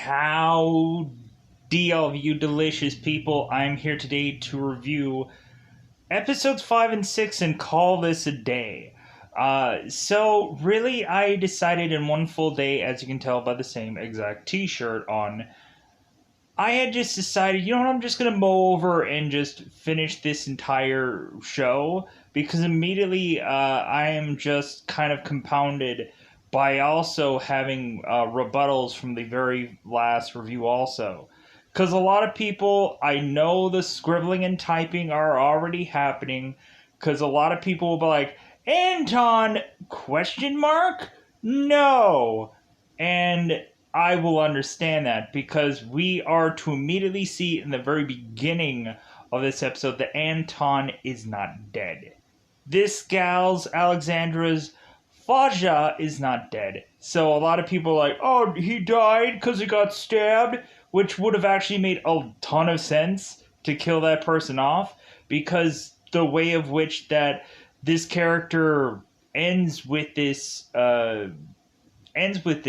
Howdy, all of you delicious people. I'm here today to review episodes 5 and 6 and call this a day. So really, I decided in one full day, as you can tell by the same exact t-shirt on, I had just decided, you know what, I'm just going to mow over and just finish this entire show, because immediately I am just kind of compounded by also having rebuttals from the very last review also. Because a lot of people, I know the scribbling and typing are already happening, because a lot of people will be like, Anton, question mark? No. And I will understand that, because we are to immediately see in the very beginning of this episode that Anton is not dead. This gal's, Alexandra's, Faja is not dead. So a lot of people are like, oh, he died because he got stabbed, which would have actually made a ton of sense to kill that person off, because the way of which that this character ends with this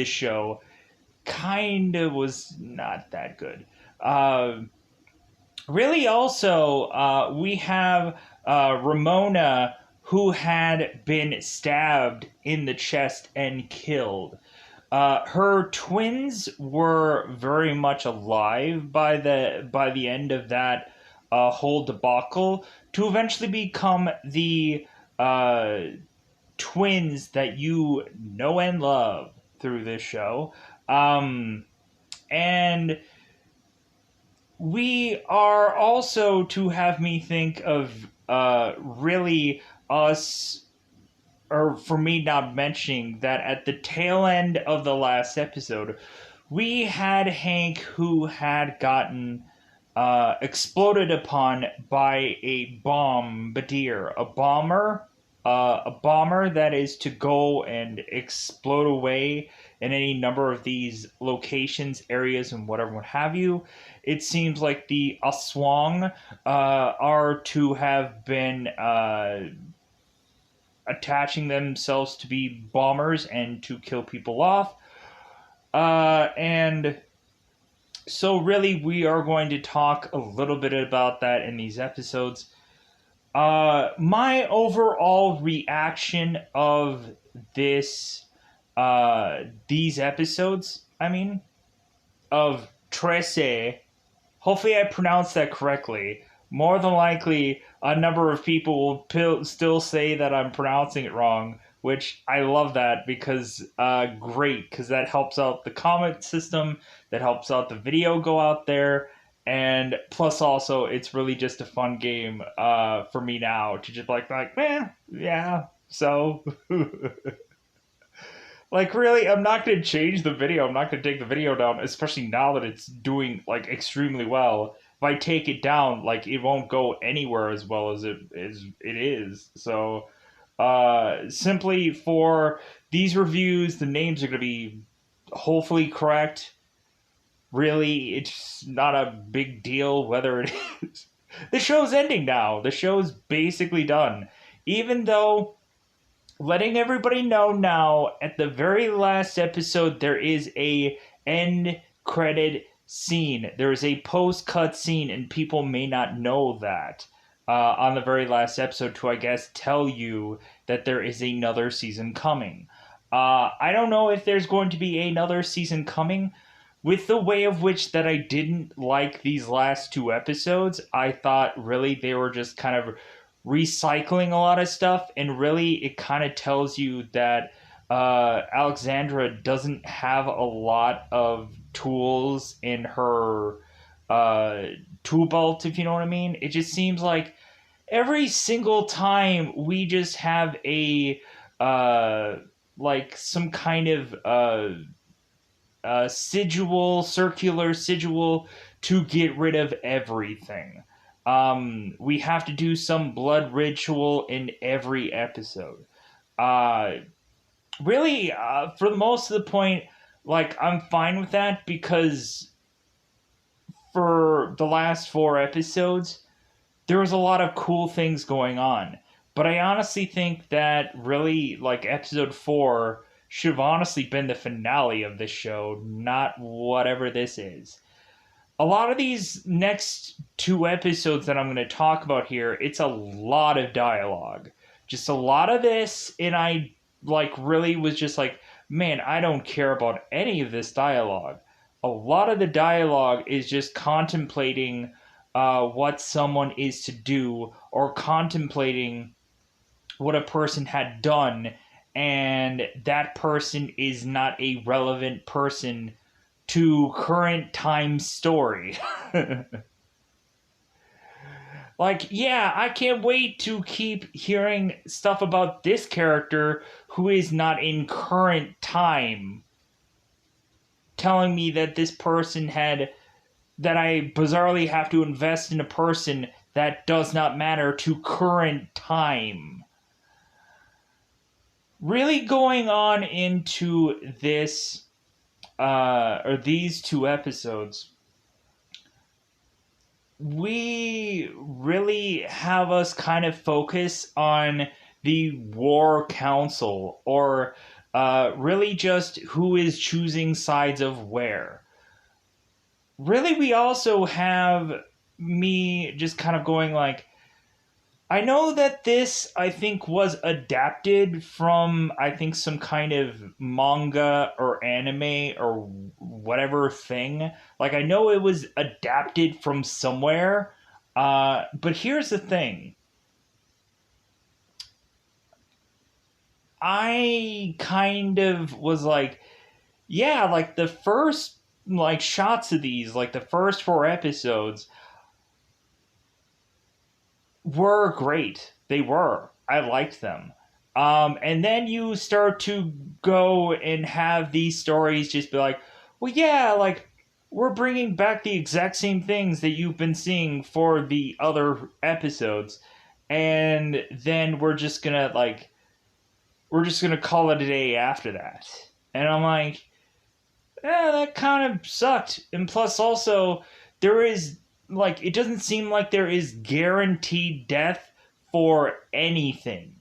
show kind of was not that good. Really, also, we have Ramona, who had been stabbed in the chest and killed. Her twins were very much alive by the end of that whole debacle, to eventually become the twins that you know and love through this show. And we are also to have me think of really us, or for me not mentioning that at the tail end of the last episode, we had Hank, who had gotten exploded upon by a bombardier, a bomber that is to go and explode away in any number of these locations, areas, and whatever, what have you. It seems like the Aswang are to have been attaching themselves to be bombers and to kill people off. And so really, we are going to talk a little bit about that in these episodes. My overall reaction of these episodes, of Trese, hopefully I pronounced that correctly. More than likely, a number of people will still say that I'm pronouncing it wrong, which I love that, because great, because that helps out the comment system, that helps out the video go out there, and plus also it's really just a fun game for me now to just yeah, so like, really, I'm not going to change the video. I'm not going to take the video down, especially now that it's doing like extremely well. If I take it down, like, it won't go anywhere as well as it is. So simply for these reviews, the names are going to be hopefully correct. Really, it's not a big deal whether it is. The show's ending now. The show's basically done. Even though, letting everybody know now, at the very last episode, there is a end credit scene. There is a post-cut scene, and people may not know that on the very last episode to, I guess, tell you that there is another season coming. I don't know if there's going to be another season coming. With the way of which that I didn't like these last two episodes, I thought really they were just kind of recycling a lot of stuff, and really it kind of tells you that Alexandra doesn't have a lot of tools in her tool belt, if you know what I mean. It just seems like every single time we just have a like some kind of circular sigil to get rid of everything. We have to do some blood ritual in every episode. Really, for most of the point, like, I'm fine with that, because for the last 4 episodes, there was a lot of cool things going on. But I honestly think that really, like, episode 4 should have honestly been the finale of this show, not whatever this is. A lot of these next two episodes that I'm going to talk about here, it's a lot of dialogue. Just a lot of this, and I really was just like, man, I don't care about any of this dialogue. A lot of the dialogue is just contemplating what someone is to do, or contemplating what a person had done, and that person is not a relevant person to current time story. Like, yeah, I can't wait to keep hearing stuff about this character who is not in current time, telling me that this person had, that I bizarrely have to invest in a person that does not matter to current time. Really going on into this, or these two episodes, we really have us kind of focus on the war council, or really just who is choosing sides of where. Really, we also have me just kind of going like, I know that this, I think, was adapted from, I think, some kind of manga or anime or whatever thing. Like, I know it was adapted from somewhere. But here's the thing. I kind of was like, yeah, like the first shots of these, like the first four episodes, were great. They were. I liked them. And then you start to go and have these stories just be like, well, yeah, like, we're bringing back the exact same things that you've been seeing for the other episodes. And then we're just gonna call it a day after that. And I'm like, yeah, that kind of sucked. And plus, also, there is, like, it doesn't seem like there is guaranteed death for anything.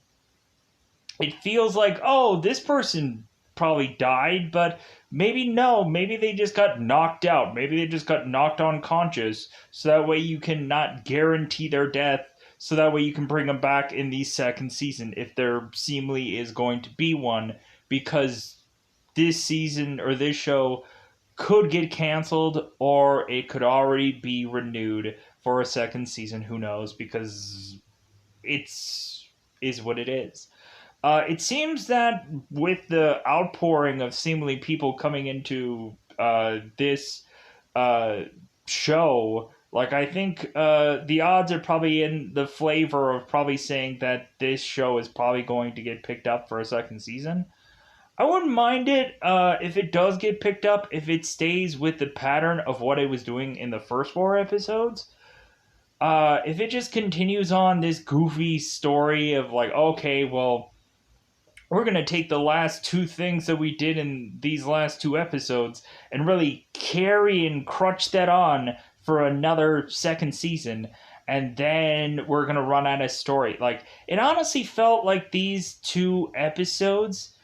It feels like, oh, this person probably died, but maybe no. Maybe they just got knocked out. Maybe they just got knocked unconscious. So that way you can not guarantee their death. So that way you can bring them back in the second season if there seemingly is going to be one. Because this season or this show could get canceled, or it could already be renewed for a second season. Who knows? Because it's is what it is. It seems that with the outpouring of seemingly people coming into this uh, show, like, I think the odds are probably in the flavor of probably saying that this show is probably going to get picked up for a second season. I wouldn't mind it if it does get picked up, if it stays with the pattern of what it was doing in the first four episodes. If it just continues on this goofy story of like, okay, well, we're going to take the last two things that we did in these last two episodes and really carry and crutch that on for another second season, and then we're going to run out of story. Like, it honestly felt like these two episodes,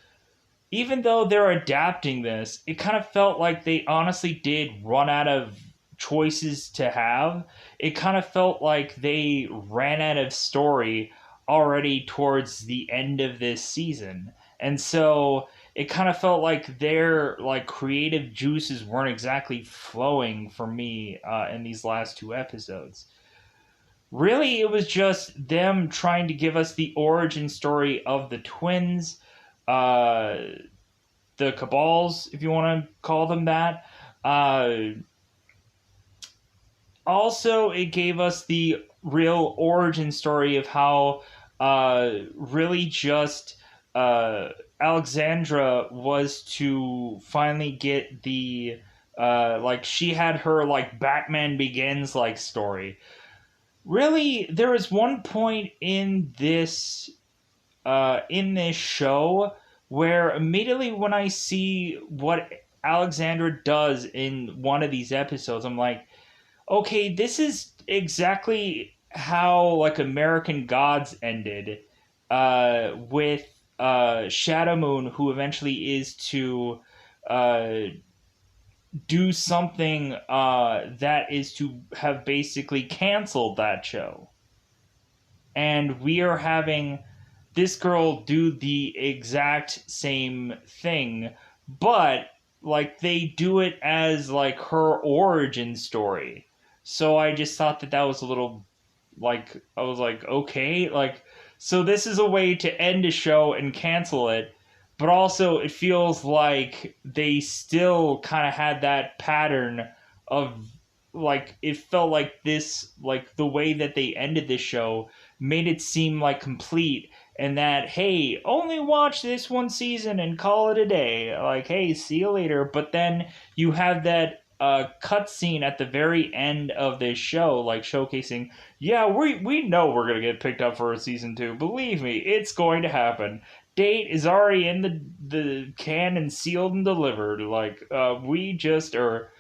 even though they're adapting this, it kind of felt like they honestly did run out of choices to have. It kind of felt like they ran out of story already towards the end of this season. And so it kind of felt like their creative juices weren't exactly flowing for me in these last two episodes. Really, it was just them trying to give us the origin story of the twins, uh, the Cabals, if you want to call them that. Also, it gave us the real origin story of how really just Alexandra was to finally get the she had her Batman Begins story. Really, there is one point in this show where immediately when I see what Alexandra does in one of these episodes, I'm like, okay, this is exactly how American Gods ended, with Shadow Moon, who eventually is to uh, do something that is to have basically canceled that show. And we are having this girl do the exact same thing, but like they do it as like her origin story. So I just thought that that was a little like I was like, okay, like so this is a way to end a show and cancel it, but also it feels like they still kind of had that pattern of like it felt like this like the way that they ended this show made it seem like complete and that hey only watch this one season and call it a day like hey see you later, but then you have that cut scene at the very end of this show like showcasing yeah we know we're gonna get picked up for a season 2, believe me it's going to happen, date is already in the can and sealed and delivered, like we just are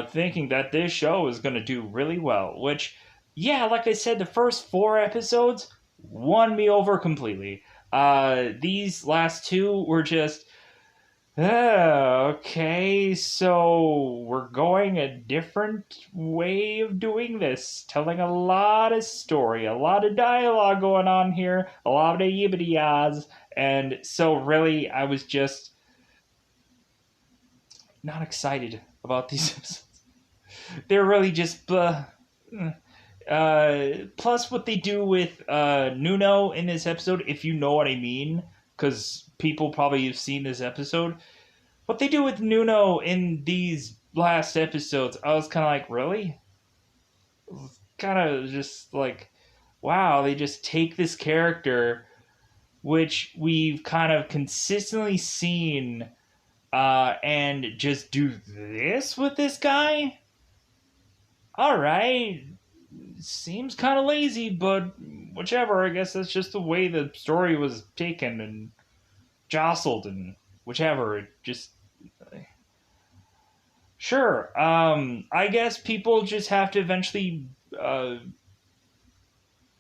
thinking that this show is going to do really well. Which, yeah, like I said, the first 4 episodes won me over completely. These last 2 were just, okay, so we're going a different way of doing this, telling a lot of story, a lot of dialogue going on here, a lot of yibbity yahs, and so really, I was just not excited about these episodes. They're really just plus what they do with Nuno in this episode, if you know what I mean, because people probably have seen this episode. What they do with Nuno in these last episodes, I was kind of like, really? Kind of just like, wow, they just take this character, which we've kind of consistently seen, and just do this with this guy? Alright, seems kind of lazy, but whichever. I guess that's just the way the story was taken and jostled and whichever. It just sure. I guess people just have to eventually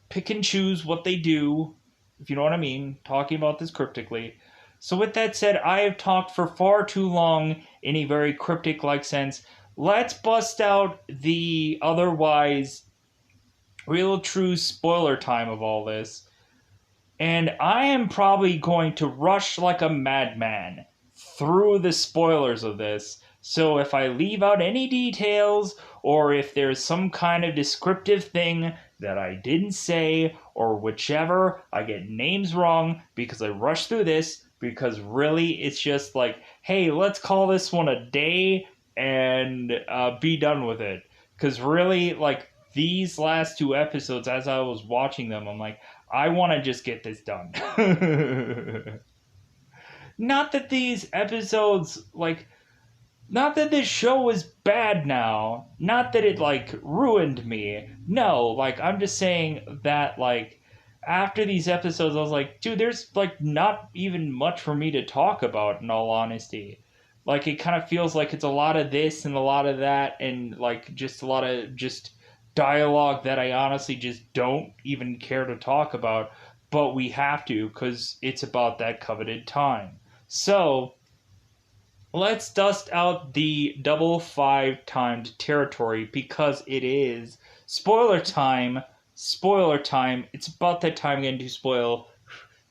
pick and choose what they do, if you know what I mean. Talking about this cryptically. So with that said, I have talked for far too long in a very cryptic-like sense. Let's bust out the otherwise real true spoiler time of all this. And I am probably going to rush like a madman through the spoilers of this. So if I leave out any details, or if there's some kind of descriptive thing that I didn't say, or whichever, I get names wrong because I rushed through this, because really it's just like, hey, let's call this one a day and be done with it. Because really, like, these last 2 episodes, as I was watching them, I'm like, I want to just get this done. Not that these episodes, like, not that this show is bad now. Not that it, like, ruined me. No, like, I'm just saying that, like, after these episodes, I was like, dude, there's, like, not even much for me to talk about, in all honesty. Like, it kind of feels like it's a lot of this and a lot of that, and, like, just a lot of just dialogue that I honestly just don't even care to talk about, but we have to because it's about that coveted time. So let's dust out the double 5 timed territory because it is spoiler time. Spoiler time. It's about that time again to spoil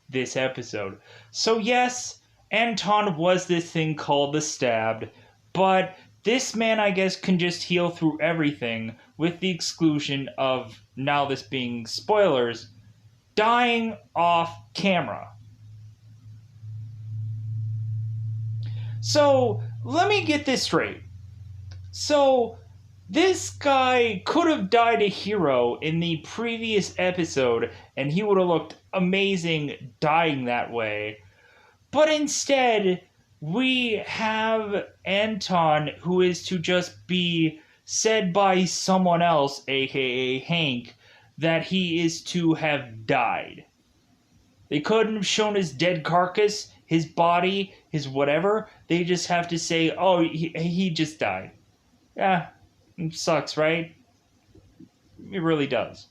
this episode. So yes, Anton was this thing called the Stabbed, but this man, I guess, can just heal through everything, with the exclusion of, now this being spoilers, dying off camera. So, let me get this straight. So, this guy could have died a hero in the previous episode, and he would have looked amazing dying that way. But instead, we have Anton, who is to just be said by someone else, aka Hank, that he is to have died. They couldn't have shown his dead carcass, his body, his whatever. They just have to say, oh, he just died. Yeah, it sucks, right? It really does.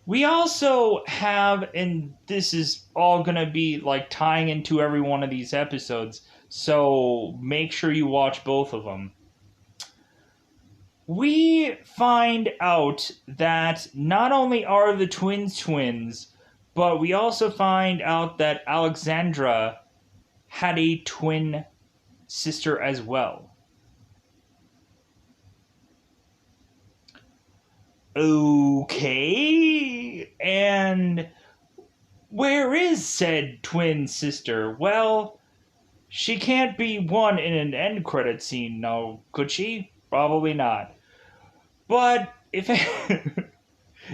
We also have, and this is all going to be like tying into every one of these episodes, so make sure you watch both of them. We find out that not only are the twins, but we also find out that Alexandra had a twin sister as well. Okay, and where is said twin sister? Well, she can't be one in an end credit scene, no, could she? Probably not. But if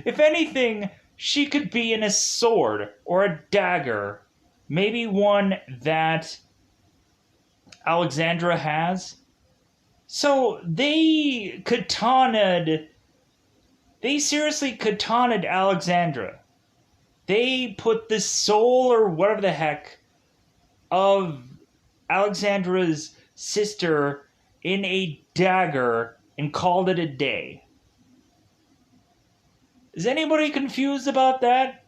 if anything, she could be in a sword or a dagger, maybe one that Alexandra has. So they seriously katana'd Alexandra. They put the soul or whatever the heck of Alexandra's sister in a dagger and called it a day. Is anybody confused about that?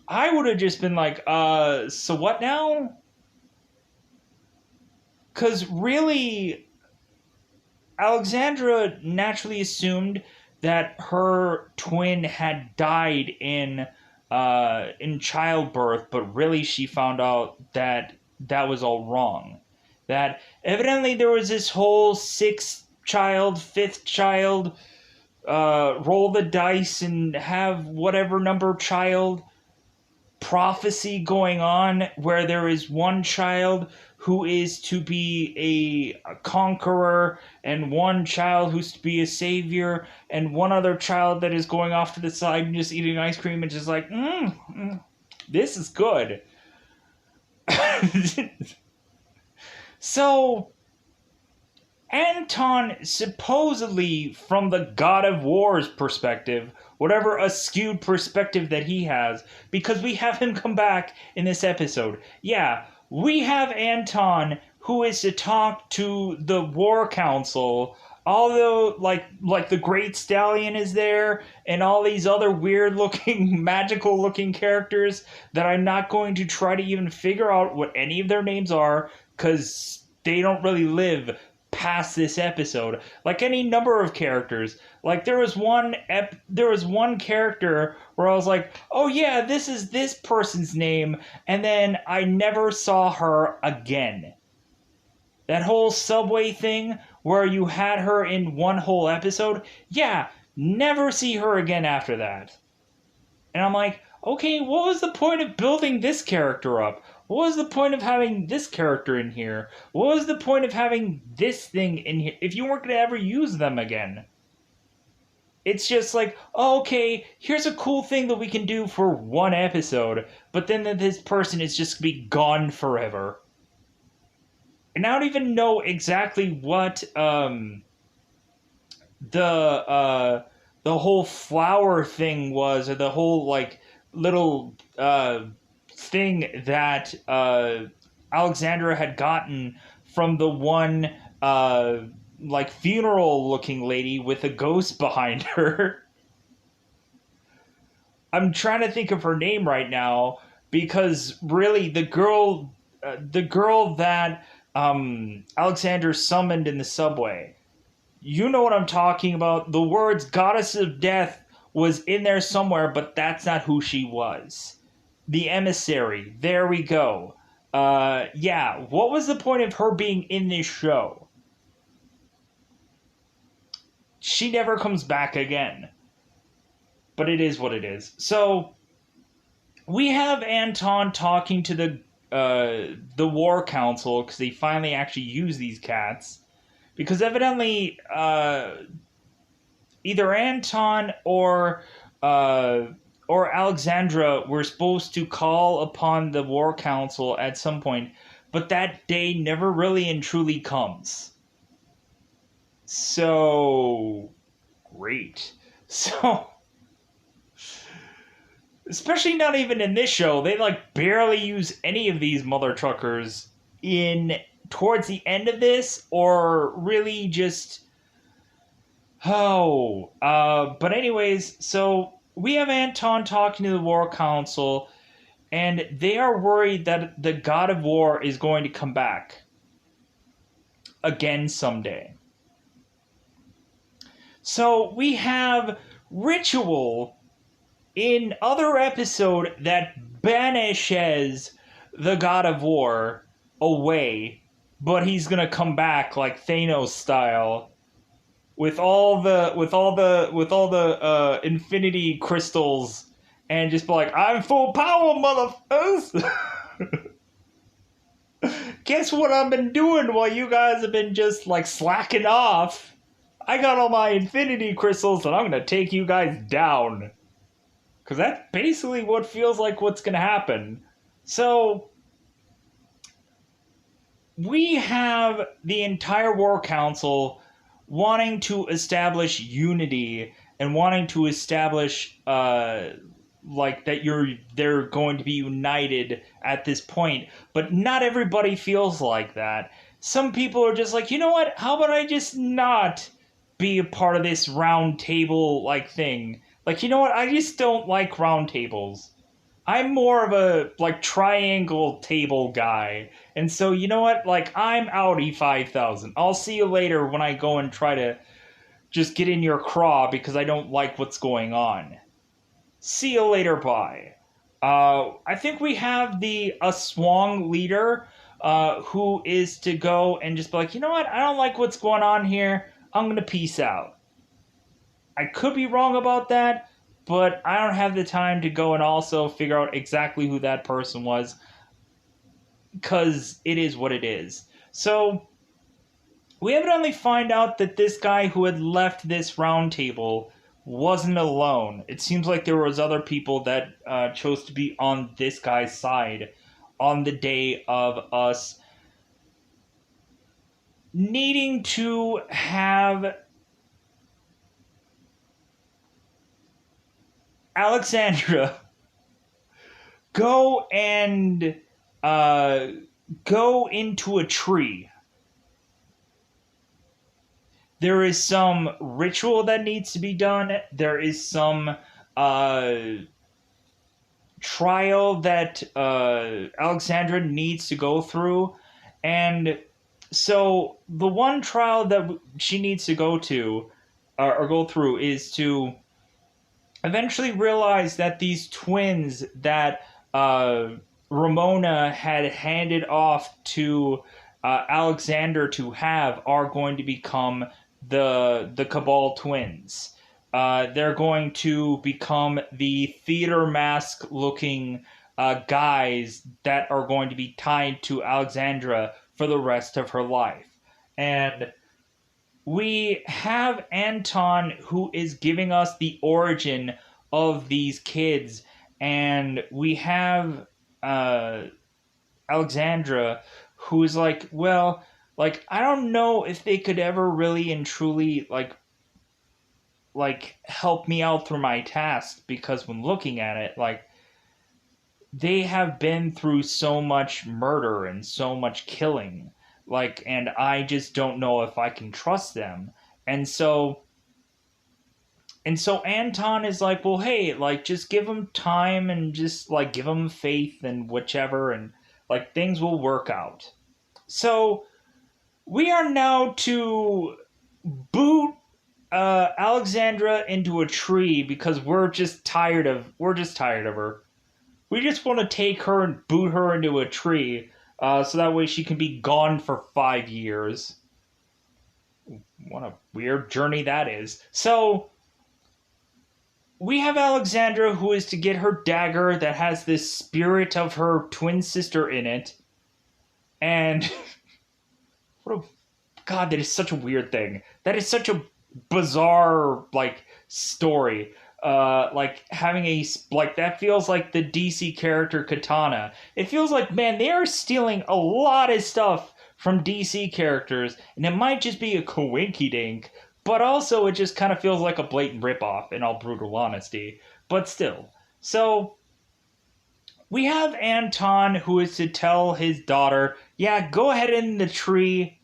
I would have just been like, so what now? Because really, Alexandra naturally assumed that her twin had died in childbirth, but really she found out that that was all wrong. That evidently there was this whole sixth child, fifth child, roll the dice and have whatever number child prophecy going on where there is one child who is to be a conqueror and one child who's to be a savior and one other child that is going off to the side and just eating ice cream and just like, this is good. So Anton, supposedly from the God of War's perspective, whatever askewed perspective that he has, because we have him come back in this episode. Yeah, we have Anton who is to talk to the War Council, although like the Great Stallion is there and all these other weird looking magical looking characters that I'm not going to try to even figure out what any of their names are because they don't really live past this episode. Like any number of characters, like there was one character where I was like, oh yeah, this is this person's name, and then I never saw her again. That whole subway thing where you had her in one whole episode, yeah, never see her again after that. And I'm like, okay, what was the point of building this character up? What was the point of having this character in here? What was the point of having this thing in here if you weren't going to ever use them again? It's just like, oh, okay, here's a cool thing that we can do for one episode, but then this person is just going to be gone forever. And I don't even know exactly what the whole flower thing was, or the whole like little thing that Alexandra had gotten from the one like funeral looking lady with a ghost behind her. I'm trying to think of her name right now because really the girl that Alexander summoned in the subway. You know what I'm talking about. The words Goddess of Death was in there somewhere, but that's not who she was. The emissary. There we go. Yeah, what was the point of her being in this show? She never comes back again. But it is what it is. So, we have Anton talking to the War Council, because they finally actually use these cats. Because evidently, either Anton or Alexandra were supposed to call upon the War Council at some point, but that day never really and truly comes. So, great. So, especially not even in this show, they like barely use any of these mother truckers in towards the end of this, or really just But anyways, so we have Anton talking to the War Council, and they are worried that the God of War is going to come back again someday. So we have Ritual in other episode that banishes the God of War away, but he's gonna come back like Thanos style with all the infinity crystals and just be like, I'm full power, motherfuckers. Guess what I've been doing while you guys have been just like slacking off? I got all my infinity crystals and I'm gonna take you guys down. Because that's basically what feels like what's gonna happen. So we have the entire War Council wanting to establish unity and wanting to establish like that they're going to be united at this point, but not everybody feels like that. Some people are just like, you know what, how about I just not be a part of this round table like thing? Like, you know what, I just don't like round tables. I'm more of a like triangle table guy. And so you know what? Like I'm out E5000. I'll see you later when I go and try to just get in your craw because I don't like what's going on. See you later, bye. I think we have the Aswang leader who is to go and just be like, you know what? I don't like what's going on here. I'm gonna peace out. I could be wrong about that, but I don't have the time to go and also figure out exactly who that person was because it is what it is. So we evidently find out that this guy who had left this round table wasn't alone. It seems like there was other people that chose to be on this guy's side on the day of us needing to have Alexandra go and go into a tree. There is some ritual that needs to be done. There is some trial that Alexandra needs to go through. And so the one trial that she needs to go to or go through is to eventually realize that these twins that Ramona had handed off to Alexander to have are going to become the Cabal twins. They're going to become the theater mask looking guys that are going to be tied to Alexandra for the rest of her life. And we have Anton who is giving us the origin of these kids, and we have Alexandra who is like, well, like I don't know if they could ever really and truly like help me out through my task, because when looking at it, like they have been through so much murder and so much killing, like, and I just don't know if I can trust them. And so Anton is like, well, hey, like, just give him time and just, like, give him faith and whichever, and, like, things will work out. So we are now to boot Alexandra into a tree because we're just tired of her. We just want to take her and boot her into a tree so that way she can be gone for 5 years. What a weird journey that is. So we have Alexandra who is to get her dagger that has this spirit of her twin sister in it. And God, that is such a weird thing. That is such a bizarre, like, story. Like, having like, that feels like the DC character Katana. It feels like, man, they are stealing a lot of stuff from DC characters, and it might just be a coinky-dink, but also it just kind of feels like a blatant ripoff, in all brutal honesty. But still. So we have Anton who is to tell his daughter, yeah, go ahead in the tree.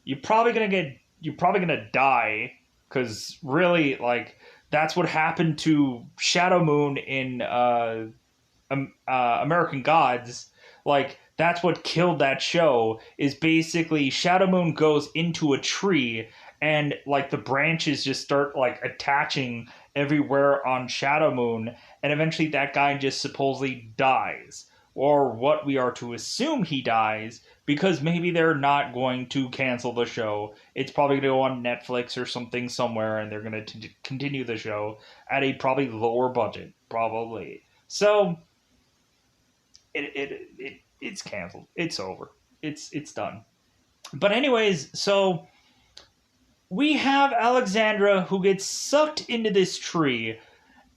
You're probably gonna die. because really, like, that's what happened to Shadow Moon in American Gods. Like, that's what killed that show. Is basically Shadow Moon goes into a tree, and like the branches just start like attaching everywhere on Shadow Moon, and eventually that guy just supposedly dies, or what we are to assume he dies, because maybe they're not going to cancel the show. It's probably going to go on Netflix or something somewhere, and they're going to continue the show at a probably lower budget, probably. So it's canceled. It's over. It's done. But anyways, so we have Alexandra who gets sucked into this tree,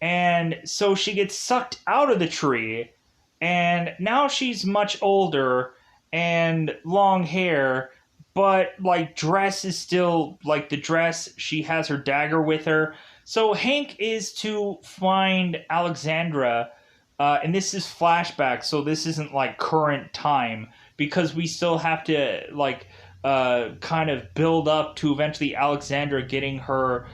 and so she gets sucked out of the tree, and now she's much older and long hair, but like dress is still like the dress. She has her dagger with her. So Hank is to find Alexandra, and this is flashback, so this isn't like current time, because we still have to like kind of build up to eventually Alexandra getting her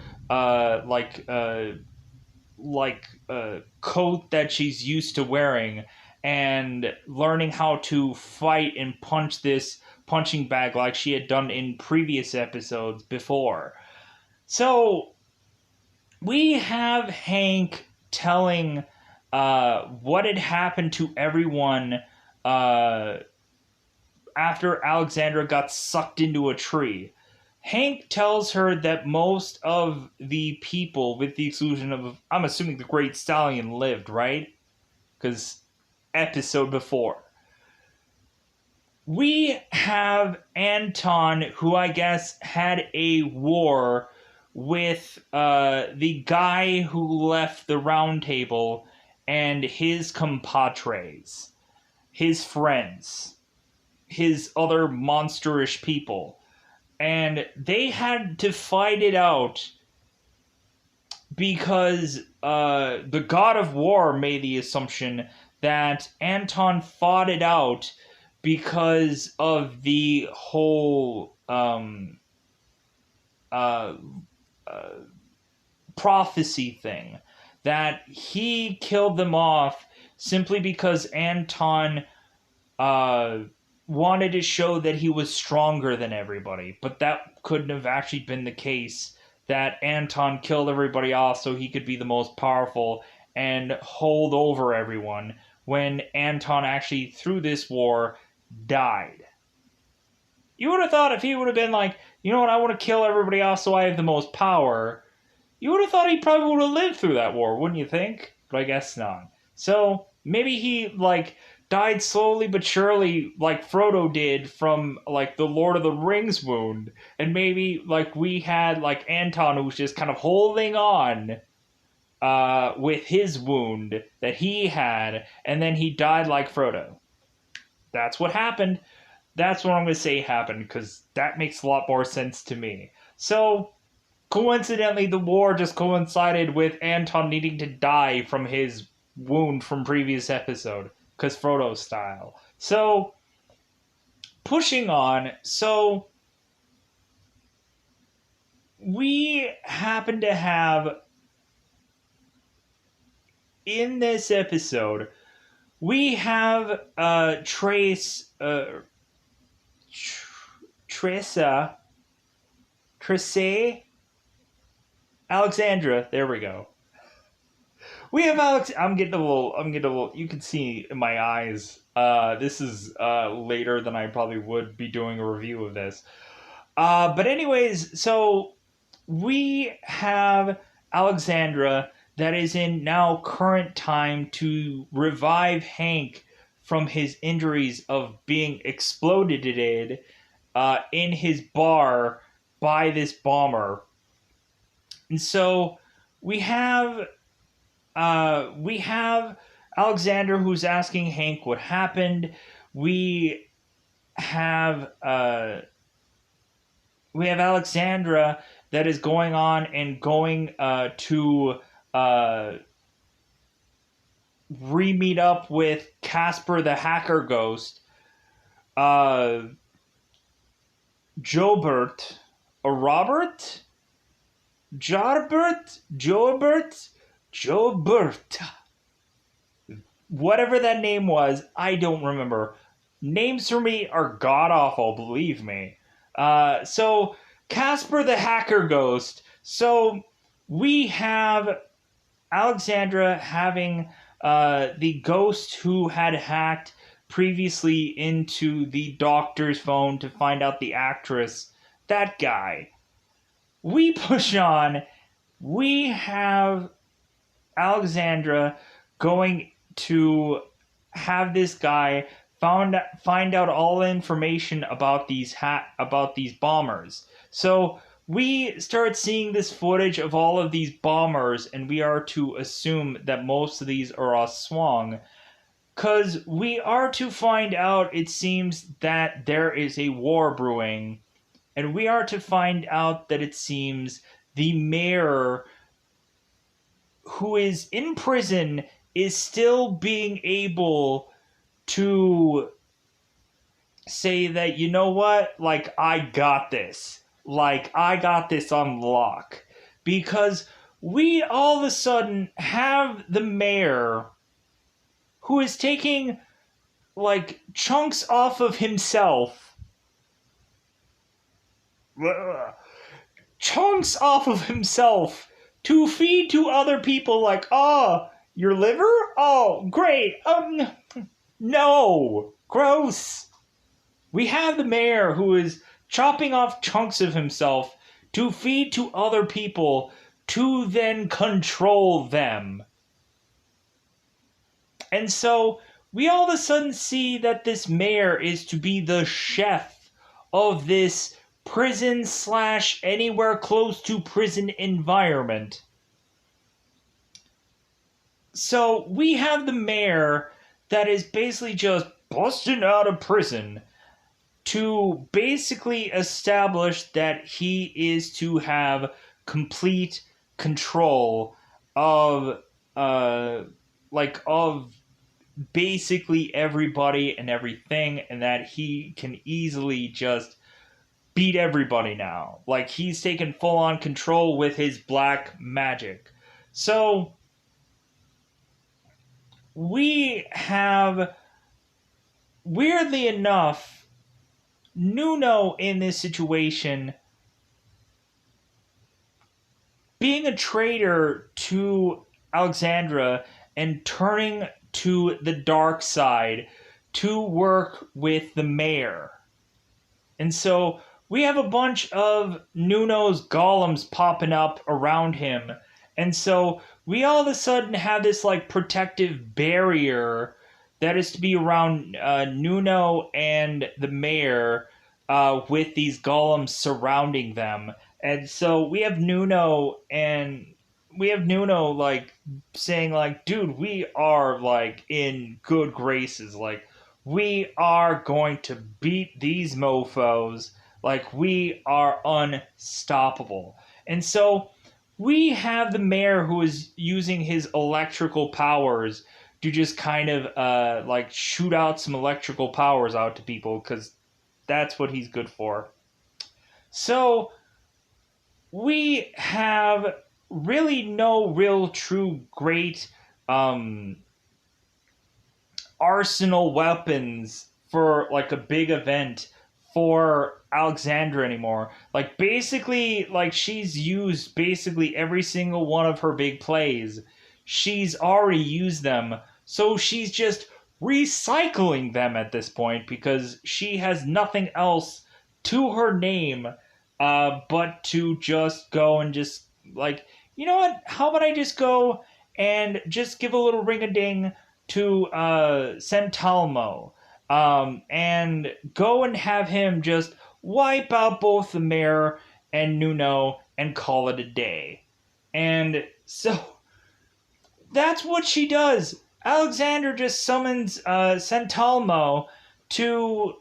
coat that she's used to wearing, and learning how to fight and punch this punching bag like she had done in previous episodes before. So we have Hank telling what had happened to everyone after Alexandra got sucked into a tree. Hank tells her that most of the people, with the exclusion of, I'm assuming the Great Stallion, lived, right? Because episode before. We have Anton, who I guess had a war with the guy who left the round table and his compadres, his friends, his other monsterish people. And they had to fight it out because the god of war made the assumption that Anton fought it out because of the whole prophecy thing. That he killed them off simply because Anton wanted to show that he was stronger than everybody, but that couldn't have actually been the case. That Anton killed everybody off so he could be the most powerful and hold over everyone, when Anton actually, through this war, died. You would have thought if he would have been like, you know what, I want to kill everybody off so I have the most power, you would have thought he probably would have lived through that war, wouldn't you think? But I guess not. So maybe he, like, died slowly but surely, like Frodo did from like the Lord of the Rings wound, and maybe like we had like Anton who was just kind of holding on with his wound that he had, and then he died like Frodo. That's what happened. That's what I'm going to say happened, because that makes a lot more sense to me. So coincidentally, the war just coincided with Anton needing to die from his wound from previous episode, because Frodo style. So, pushing on, so we happen to have, in this episode, we have Trese, Alexandra, there we go. We have Alex. I'm getting a little. You can see in my eyes. This is later than I probably would be doing a review of this. But anyways, so we have Alexandra that is in now current time to revive Hank from his injuries of being exploded in his bar by this bomber. And so we have Alexander who's asking Hank what happened. We have Alexandra that is going on and going to re-meet up with Casper the Hacker Ghost, Jobert, or Robert, Jobert, whatever that name was, I don't remember. Names for me are god awful, believe me. So Casper the Hacker Ghost. So we have Alexandra having the ghost who had hacked previously into the doctor's phone to find out the actress. That guy. We push on. We have Alexandra going to have this guy find out all information about these bombers. So we start seeing this footage of all of these bombers, and we are to assume that most of these are all swung. Because we are to find out, it seems, that there is a war brewing, and we are to find out that it seems the mayor who is in prison is still being able to say that, you know what, like, I got this. Like, I got this on lock. Because we all of a sudden have the mayor who is taking, like, chunks off of himself. Chunks off of himself to feed to other people, like, oh, your liver? Oh, great. No. Gross. We have the mayor who is chopping off chunks of himself to feed to other people to then control them. And so we all of a sudden see that this mayor is to be the chef of this prison / anywhere close to prison environment. So we have the mayor that is basically just busting out of prison to basically establish that he is to have complete control of of basically everybody and everything, and that he can easily just beat everybody now. Like, he's taken full on control with his black magic. So we have, weirdly enough, Nuno in this situation being a traitor to Alexandra and turning to the dark side to work with the mayor. And so we have a bunch of Nuno's golems popping up around him. And so we all of a sudden have this, like, protective barrier that is to be around Nuno and the mayor, with these golems surrounding them. And so we have Nuno, like, saying, like, dude, we are, like, in good graces. Like, we are going to beat these mofos. Like, we are unstoppable. And so we have the mayor who is using his electrical powers to just kind of like shoot out some electrical powers out to people, because that's what he's good for. So we have really no real true great arsenal weapons for, like, a big event for Alexandra anymore. Like, basically, like, she's used basically every single one of her big plays. She's already used them, so she's just recycling them at this point, because she has nothing else to her name but to just go and just, like, you know what, how about I just go and just give a little ring-a-ding to Centalmo, and go and have him just wipe out both the mayor and Nuno and call it a day. And so that's what she does. Alexander just summons Centalmo to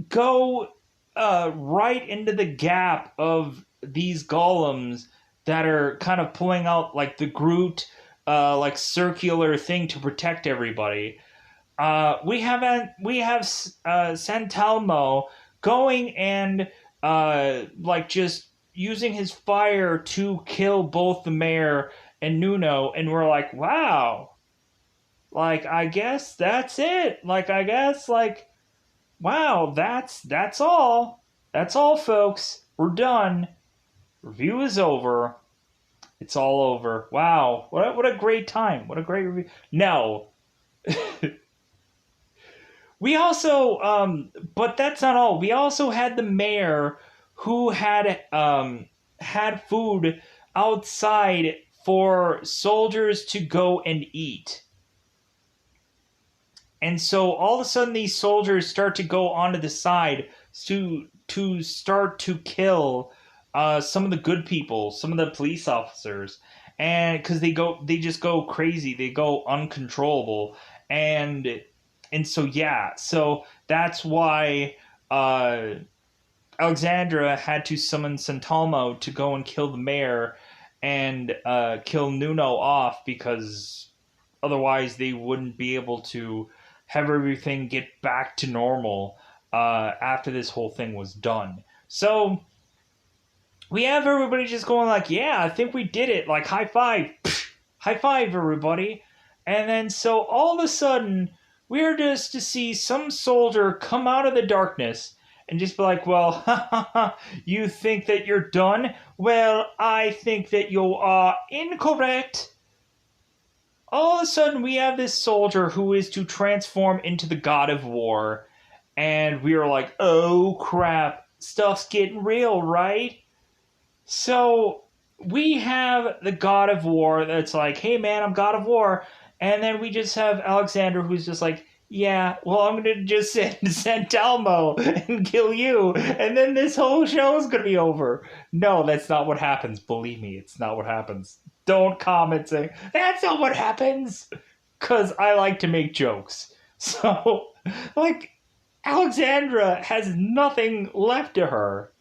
go right into the gap of these golems that are kind of pulling out, like, the Groot like circular thing to protect everybody. We have Centalmo going and like just using his fire to kill both the mayor and Nuno, and we're like, wow, like I guess that's it. Like I guess like wow, that's all. That's all, folks. We're done. Review is over. It's all over. Wow, what a great time. What a great review. No, we also but that's not all. We also had the mayor who had food outside for soldiers to go and eat. And so all of a sudden these soldiers start to go onto the side to start to kill some of the good people, some of the police officers, and because they just go crazy, they go uncontrollable, and so yeah, so that's why uh, Alexandra had to summon Santalmo to go and kill the mayor and kill Nuno off because otherwise they wouldn't be able to have everything get back to normal after this whole thing was done. So we have everybody just going like, yeah, I think we did it. Like, high five. High five, everybody. And then so all of a sudden, we're just to see some soldier come out of the darkness and just be like, well, you think that you're done? Well, I think that you are incorrect. All of a sudden, we have this soldier who is to transform into the god of war. And we are like, oh crap, stuff's getting real, right? So we have the god of war that's like, hey man, I'm god of war. And then we just have Alexander who's just like, yeah, well, I'm going to just send Talmo and kill you. And then this whole show is going to be over. No, that's not what happens. Believe me, it's not what happens. Don't comment saying, that's not what happens. Because I like to make jokes. So, like, Alexandra has nothing left to her.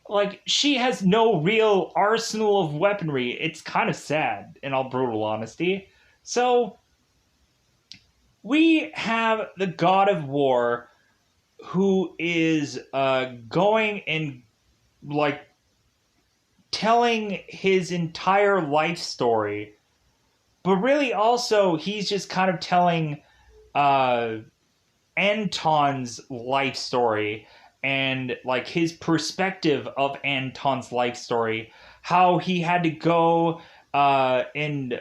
Like, she has no real arsenal of weaponry. It's kind of sad, in all brutal honesty. So, we have the god of war who is going and, like, telling his entire life story. But really, also, he's just kind of telling Anton's life story and like his perspective of Anton's life story, how he had to go and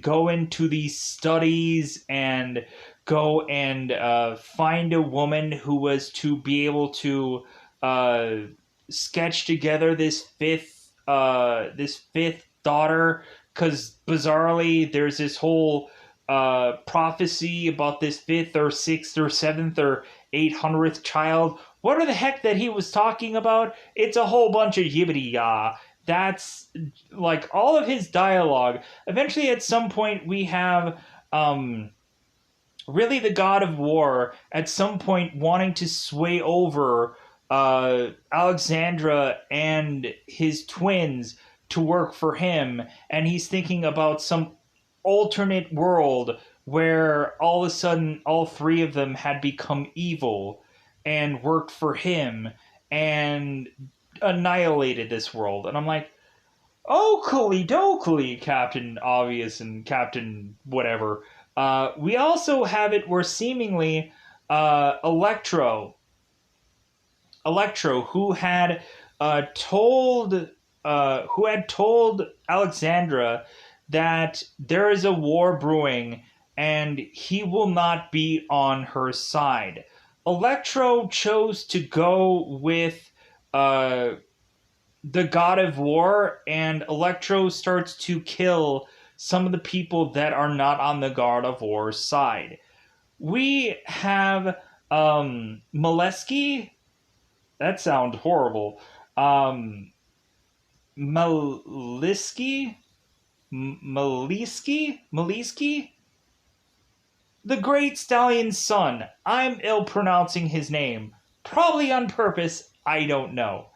go into these studies and go and find a woman who was to be able to uh, sketch together this fifth daughter, because bizarrely there's this whole prophecy about this fifth or sixth or seventh or 800th child. What the heck that he was talking about? It's a whole bunch of yibbity yah. That's like all of his dialogue. Eventually, at some point, we have really the god of war at some point wanting to sway over Alexandra and his twins to work for him, and he's thinking about some alternate world where all of a sudden all three of them had become evil and worked for him and annihilated this world. And I'm like, Oakley dokley, Captain Obvious and Captain whatever. We also have it where seemingly Electro, who had told Alexandra that there is a war brewing and he will not be on her side. Electro chose to go with the god of war, and Electro starts to kill some of the people that are not on the god of war's side. We have Molesky. That sounds horrible. Maliski? Maliski? The Great Stallion's son. I'm ill pronouncing his name. Probably on purpose. I don't know.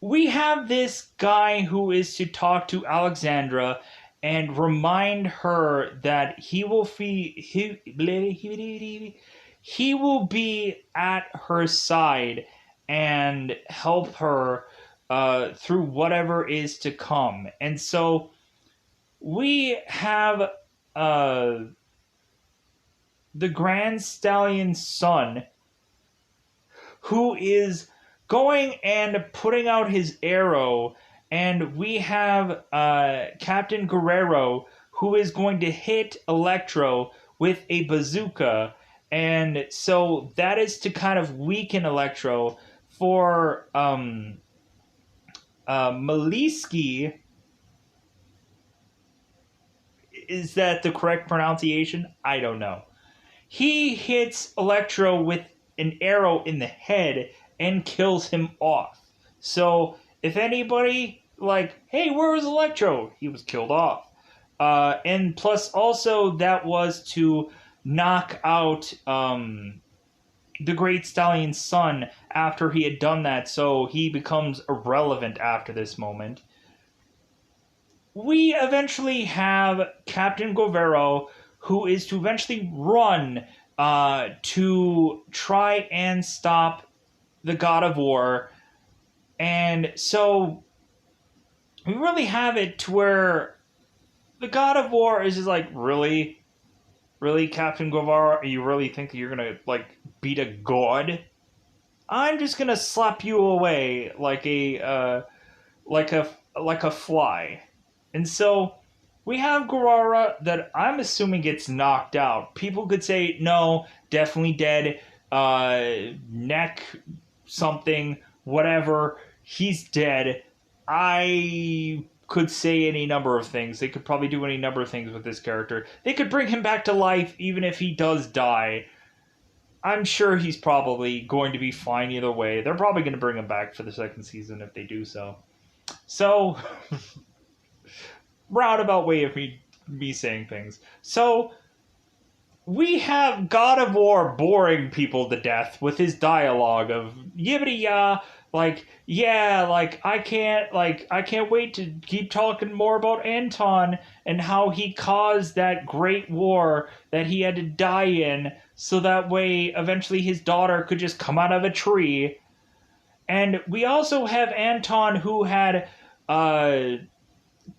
We have this guy who is to talk to Alexandra and remind her that he will be at her side and help her through whatever is to come. And so we have uh, the Grand Stallion's son, who is going and putting out his arrow, and we have Captain Guerrero, who is going to hit Electro with a bazooka, and so that is to kind of weaken Electro. For Maliski, is that the correct pronunciation? I don't know. He hits Electro with an arrow in the head and kills him off. So if anybody like, hey, where was Electro? He was killed off. And plus, also that was to knock out the Great Stallion's son after he had done that, so he becomes irrelevant after this moment. We eventually have Captain Guerrero, who is to eventually run to try and stop the God of War. And so we really have it to where the God of War is just like, really? Really, Captain Guevara? You really think that you're gonna, like, beat a god? I'm just gonna slap you away like like a fly. And so we have Guerrera that I'm assuming gets knocked out. People could say no, definitely dead, neck something, whatever. He's dead. I could say any number of things. They could probably do any number of things with this character. They could bring him back to life even if he does die. I'm sure he's probably going to be fine either way. They're probably going to bring him back for the second season if they do so. So, roundabout way of me saying things. So, we have God of War boring people to death with his dialogue of yibbity ya, like, yeah, like I can't wait to keep talking more about Anton and how he caused that great war that he had to die in, so that way eventually his daughter could just come out of a tree. And we also have Anton, who had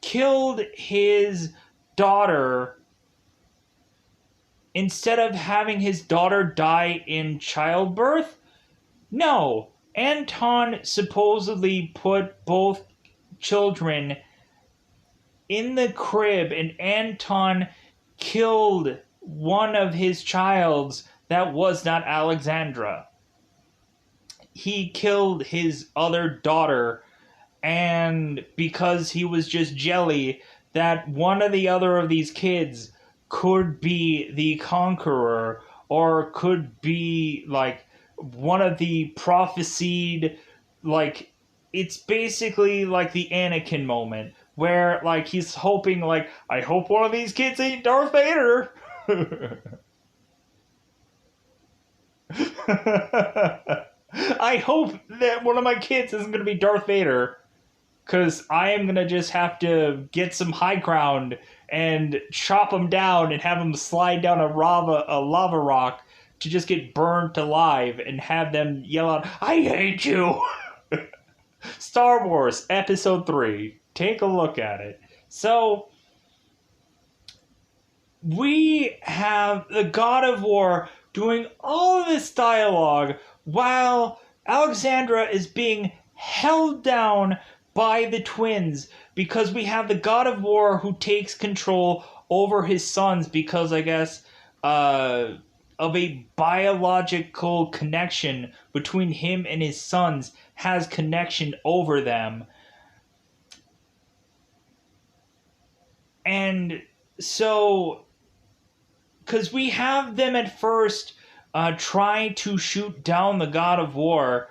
killed his daughter instead of having his daughter die in childbirth. No, Anton supposedly put both children in the crib, and Anton killed one of his childs that was not Alexandra. He killed his other daughter, and because he was just jelly that one of the other of these kids could be the conqueror, or could be like one of the prophesied, like, it's basically like the Anakin moment where like he's hoping, like, I hope one of these kids ain't Darth Vader. I hope that one of my kids isn't going to be Darth Vader, because I am going to just have to get some high ground and chop him down and have him slide down a lava rock to just get burned alive and have them yell out, I hate you! Star Wars Episode 3. Take a look at it. So, we have the God of War doing all of this dialogue while Alexandra is being held down by the twins, because we have the God of War who takes control over his sons because, I guess, of a biological connection between him and his sons, has connection over them. And so, because we have them at first trying to shoot down the God of War,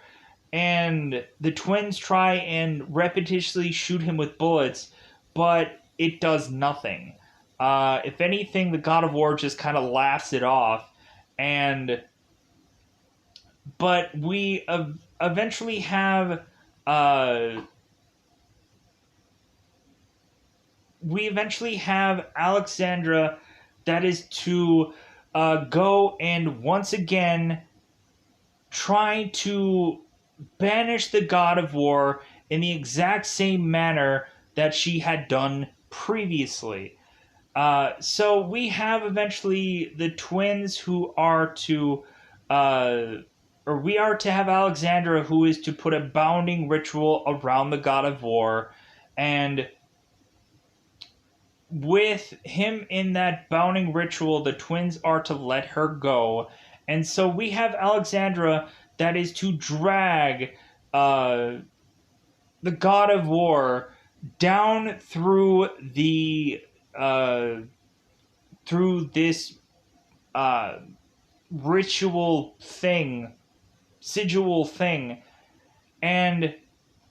and the twins try and repetitiously shoot him with bullets, but it does nothing. If anything, the God of War just kind of laughs it off, but we eventually have Alexandra that is to go and once again try to banish the god of war in the exact same manner that she had done previously. So we have eventually the twins who are to, uh, or we are to have Alexandra, who is to put a bounding ritual around the god of war, and with him in that bounding ritual, the twins are to let her go. And so we have Alexandra that is to drag uh, the god of war down uh, through this uh, ritual thing, sigil thing, and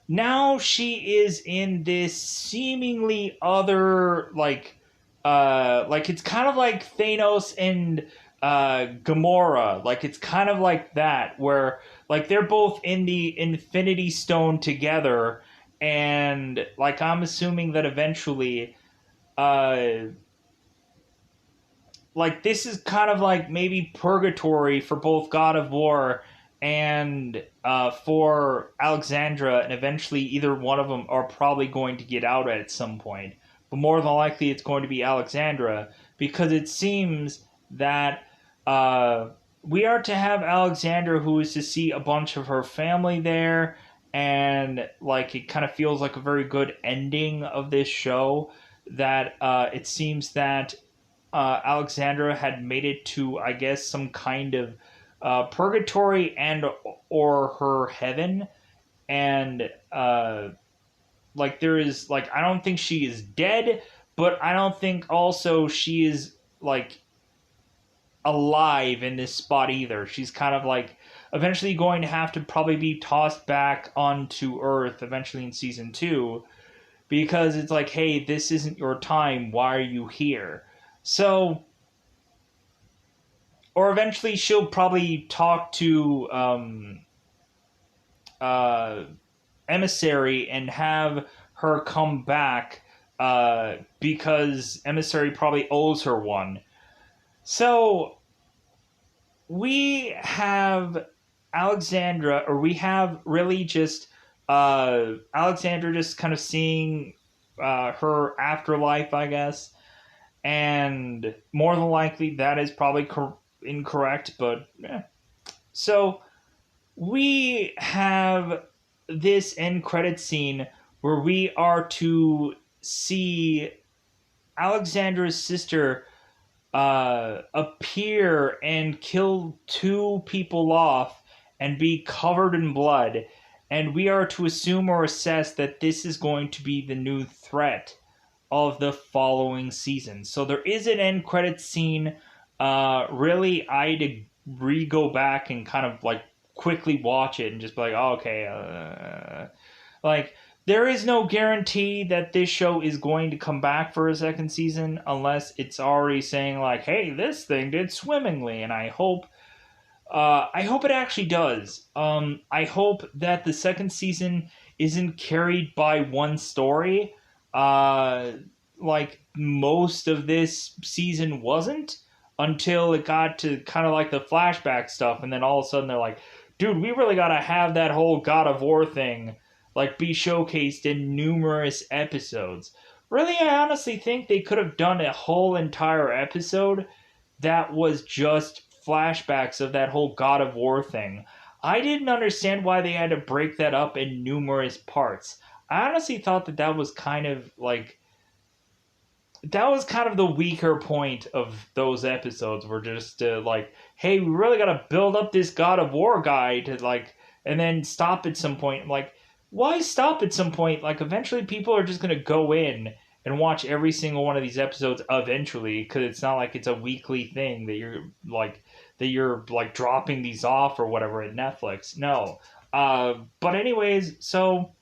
now she is in this seemingly other like it's kind of like Thanos and Gamora. Like it's kind of like that where like they're both in the Infinity Stone together, and like I'm assuming that eventually uh like this is kind of like maybe purgatory for both God of War and for Alexandra, and eventually either one of them are probably going to get out at some point. But more than likely, it's going to be Alexandra because it seems that uh, we are to have Alexandra, who is to see a bunch of her family there, and like it kind of feels like a very good ending of this show. That it seems that Alexandra had made it to, I guess, some kind of purgatory and or her heaven, and like there is like I don't think she is dead, but I don't think also she is like alive in this spot either. She's kind of like eventually going to have to probably be tossed back onto Earth eventually in season 2 because it's like, hey, this isn't your time. Why are you here? So or eventually she'll probably talk to uh, Emissary and have her come back because Emissary probably owes her one. So we have Alexandra, or we have really just Alexandra just kind of seeing her afterlife, I guess. And more than likely, that is probably incorrect, but so we have this end credit scene where we are to see Alexandra's sister appear and kill two people off and be covered in blood. And we are to assume or assess that this is going to be the new threat of the following season. So there is an end credit scene. Really, I had to go back and kind of like quickly watch it and just be like, oh, okay, like there is no guarantee that this show is going to come back for a second season unless it's already saying like, hey, this thing did swimmingly, and I hope it actually does. I hope that the second season isn't carried by one story, uh, like most of this season wasn't, until it got to kind of like the flashback stuff, and then all of a sudden they're like, dude, we really gotta have that whole God of War thing like be showcased in numerous episodes. Really, I honestly think they could have done a whole entire episode that was just flashbacks of that whole God of War thing. I didn't understand why they had to break that up in numerous parts. I honestly thought that that was kind of like that was kind of the weaker point of those episodes were just like, hey, we really got to build up this God of War guy to like, and then stop at some point. Like, why stop at some point? Like, eventually people are just going to go in and watch every single one of these episodes eventually because it's not like it's a weekly thing that you're like dropping these off or whatever at Netflix. No. But anyways, so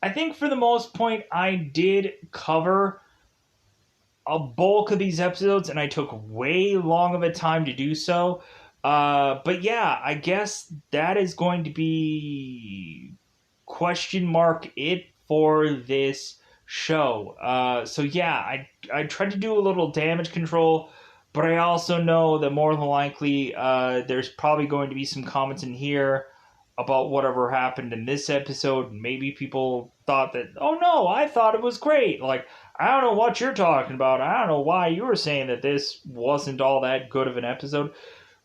I think for the most point I did cover a bulk of these episodes, and I took way long of a time to do so. But yeah, I guess that is going to be question mark it for this show. So yeah, I tried to do a little damage control, but I also know that more than likely there's probably going to be some comments in here about whatever happened in this episode. Maybe people thought that, oh no, I thought it was great. Like, I don't know what you're talking about. I don't know why you were saying that this wasn't all that good of an episode.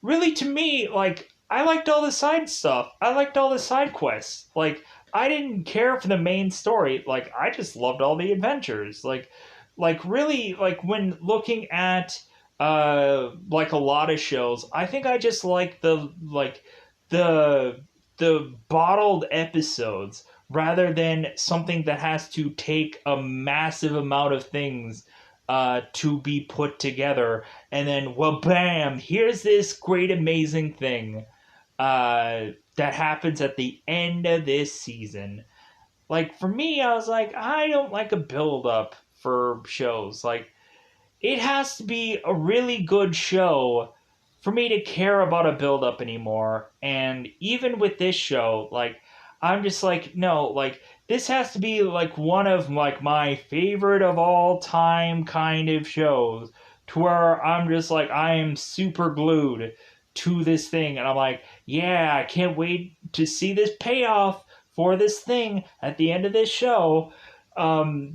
Really, to me, like, I liked all the side stuff. I liked all the side quests. Like, I didn't care for the main story. Like, I just loved all the adventures. Like really, like when looking at like a lot of shows, I think I just like the the bottled episodes rather than something that has to take a massive amount of things to be put together, and then, well, bam, here's this great amazing thing that happens at the end of this season. Like, for me, I was like, I don't like a build up for shows. Like, it has to be a really good show for me to care about a build up anymore. And even with this show, like, I'm just like, no, like, this has to be like one of like my favorite of all time kind of shows, to where I'm just like, I am super glued to this thing, and I'm like, yeah, I can't wait to see this payoff for this thing at the end of this show.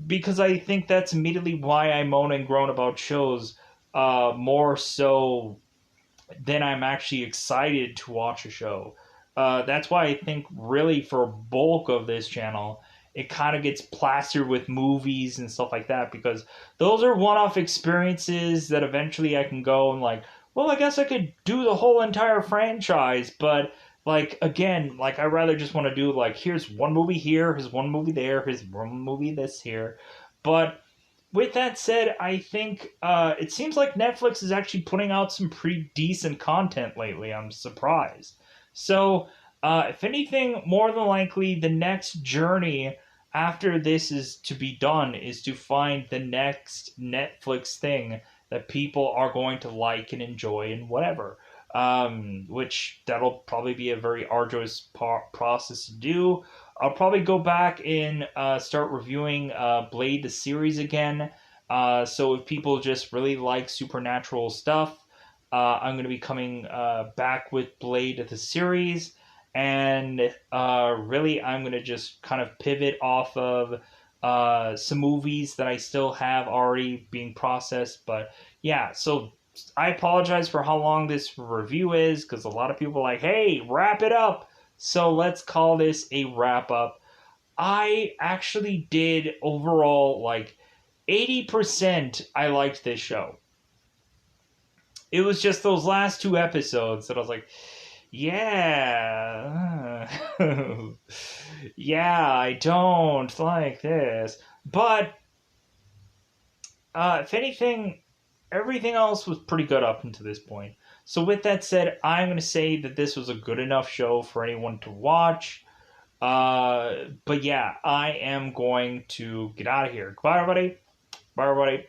Because I think that's immediately why I moan and groan about shows more so than I'm actually excited to watch a show. That's why I think, really, for bulk of this channel, it kind of gets plastered with movies and stuff like that, because those are one-off experiences that eventually I can go and, like, well, I guess I could do the whole entire franchise, but, like, again, like, I rather just want to do, like, here's one movie here, here's one movie there, here's one movie this here. But with that said, I think it seems like Netflix is actually putting out some pretty decent content lately. I'm surprised. So, if anything, more than likely, the next journey after this is to be done is to find the next Netflix thing that people are going to like and enjoy and whatever. Which that'll probably be a very arduous process to do. I'll probably go back and start reviewing Blade the series again. So if people just really like supernatural stuff, I'm going to be coming back with Blade the series. And really, I'm going to just kind of pivot off of some movies that I still have already being processed. But yeah, so I apologize for how long this review is, because a lot of people are like, hey, wrap it up. So let's call this a wrap up. I actually did overall like 80% I liked this show. It was just those last two episodes that I was like, yeah, yeah, I don't like this. But if anything, everything else was pretty good up until this point. So with that said, I'm going to say that this was a good enough show for anyone to watch. But yeah, I am going to get out of here. Goodbye, everybody. Bye, everybody.